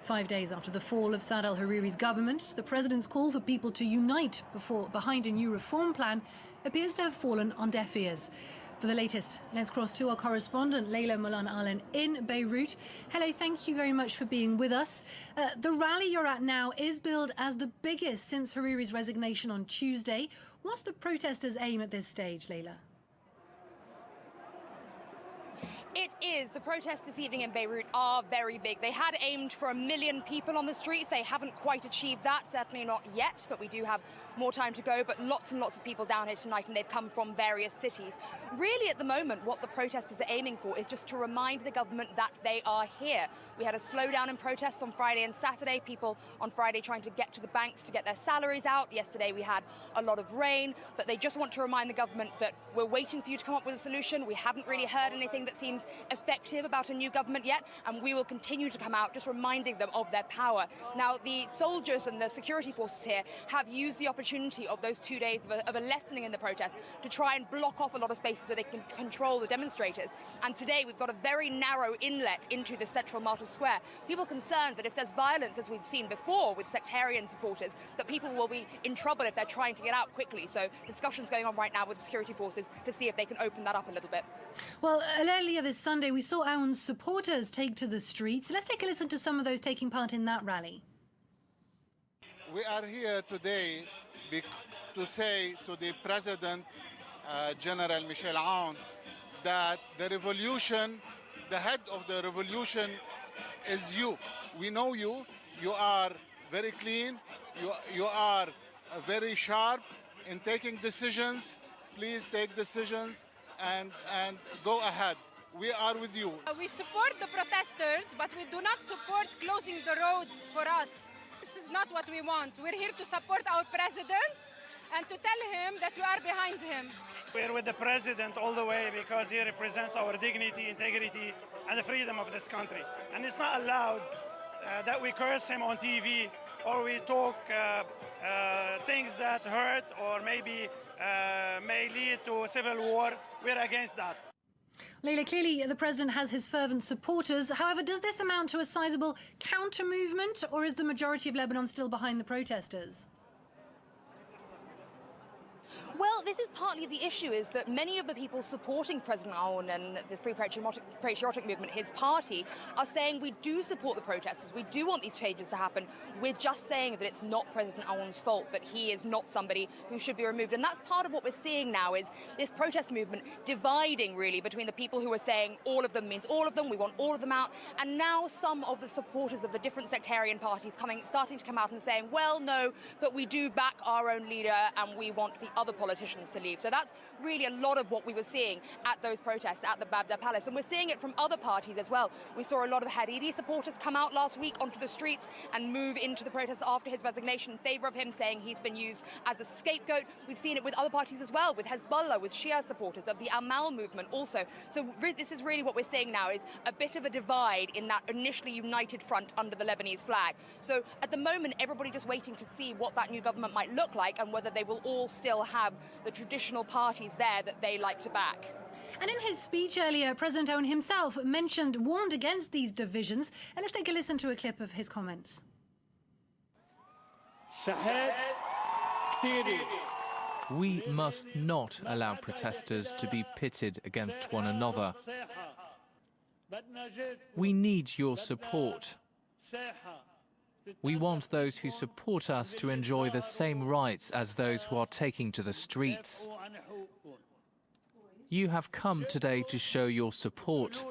5 days after the fall of Saad al-Hariri's government, the president's call for people to unite behind a new reform plan appears to have fallen on deaf ears. For the latest, let's cross to our correspondent, Molana-Allen in Beirut. Hello, thank you very much for being with us. The rally you're at now is billed as the biggest since Hariri's resignation on Tuesday. What's the protesters' aim at this stage, Leila? It is. The protests this evening in Beirut are very big. They had aimed for 1 million people on the streets. They haven't quite achieved that, certainly not yet, but we do have more time to go. But lots and lots of people down here tonight, and they've come from various cities. Really, at the moment, what the protesters are aiming for is just to remind the government that they are here. We had a slowdown in protests on Friday and Saturday, people on Friday trying to get to the banks to get their salaries out. Yesterday we had a lot of rain, but they just want to remind the government that we're waiting for you to come up with a solution. We haven't really heard anything that seems effective about a new government yet, and we will continue to come out just reminding them of their power. Now, the soldiers and the security forces here have used the opportunity of those 2 days of a lessening in the protest to try and block off a lot of spaces so they can control the demonstrators. And today we've got a very narrow inlet into the central Martyrs Square. People concerned that if there's violence, as we've seen before with sectarian supporters, that people will be in trouble if they're trying to get out quickly. So discussions going on right now with security forces to see if they can open that up a little bit. Well, earlier this Sunday, we saw Aoun's supporters take to the streets. Let's take a listen to some of those taking part in that rally. We are here today to say to the President, General Michel Aoun, that the revolution, the head of the revolution is you. We know you. You are very clean. You are very sharp in taking decisions. Please take decisions and go ahead. We are with you. We support the protesters, but we do not support closing the roads for us. This is not what we want. We're here to support our president and to tell him that we are behind him. We're with the president all the way because he represents our dignity, integrity, and the freedom of this country. And it's not allowed that we curse him on TV or we talk things that hurt or maybe may lead to civil war. We're against that. Leila, clearly the president has his fervent supporters. However, does this amount to a sizable counter-movement, or is the majority of Lebanon still behind the protesters? Well, this is partly the issue, is that many of the people supporting President Aoun and the Free Patriotic Movement, his party, are saying we do support the protesters, we do want these changes to happen. We're just saying that it's not President Aoun's fault, that he is not somebody who should be removed. And that's part of what we're seeing now, is this protest movement dividing, really, between the people who are saying all of them means all of them, we want all of them out, and now some of the supporters of the different sectarian parties starting to come out and saying, well, no, but we do back our own leader and we want the other politicians to leave. So that's really a lot of what we were seeing at those protests at the Baghdad Palace. And we're seeing it from other parties as well. We saw a lot of Hariri supporters come out last week onto the streets and move into the protests after his resignation in favor of him, saying he's been used as a scapegoat. We've seen it with other parties as well, with Hezbollah, with Shia supporters of the Amal movement also. So this is really what we're seeing now, is a bit of a divide in that initially united front under the Lebanese flag. So at the moment, everybody just waiting to see what that new government might look like and whether they will all still have the traditional parties there that they like to back. And in his speech earlier, President Aoun himself warned against these divisions. And let's take a listen to a clip of his comments. We must not allow protesters to be pitted against one another. We need your support. We want those who support us to enjoy the same rights as those who are taking to the streets. You have come today to show your support,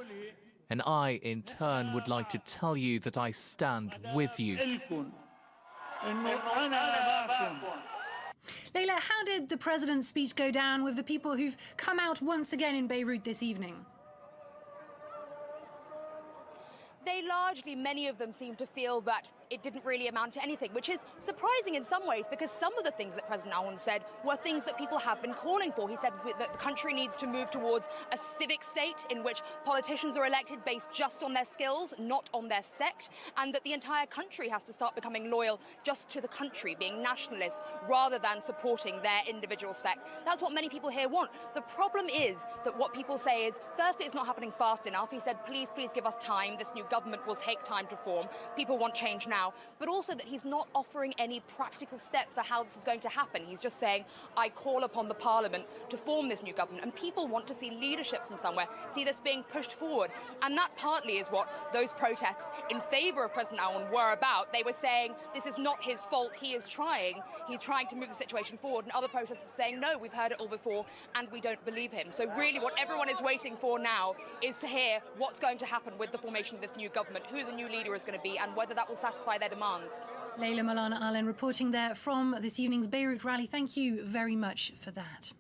and I, in turn, would like to tell you that I stand with you. Leila, how did the president's speech go down with the people who've come out once again in Beirut this evening? They largely, many of them seem to feel that it didn't really amount to anything, which is surprising in some ways, because some of the things that President Aoun said were things that people have been calling for. He said that the country needs to move towards a civic state in which politicians are elected based just on their skills, not on their sect, and that the entire country has to start becoming loyal just to the country, being nationalist, rather than supporting their individual sect. That's what many people here want. The problem is that what people say is, firstly, it's not happening fast enough. He said, please give us time. This new government will take time to form. People want change now, but also that he's not offering any practical steps for how this is going to happen. He's just saying, I call upon the parliament to form this new government, and people want to see leadership from somewhere, see this being pushed forward. And that partly is what those protests in favor of President Aoun were about. They were saying, this is not his fault, he's trying to move the situation forward, and other protesters saying, no, we've heard it all before, and we don't believe him. So really what everyone is waiting for now is to hear what's going to happen with the formation of this new government, who the new leader is going to be, and whether that will satisfy their demands. Molana-Allen reporting there from this evening's Beirut rally. Thank you very much for that.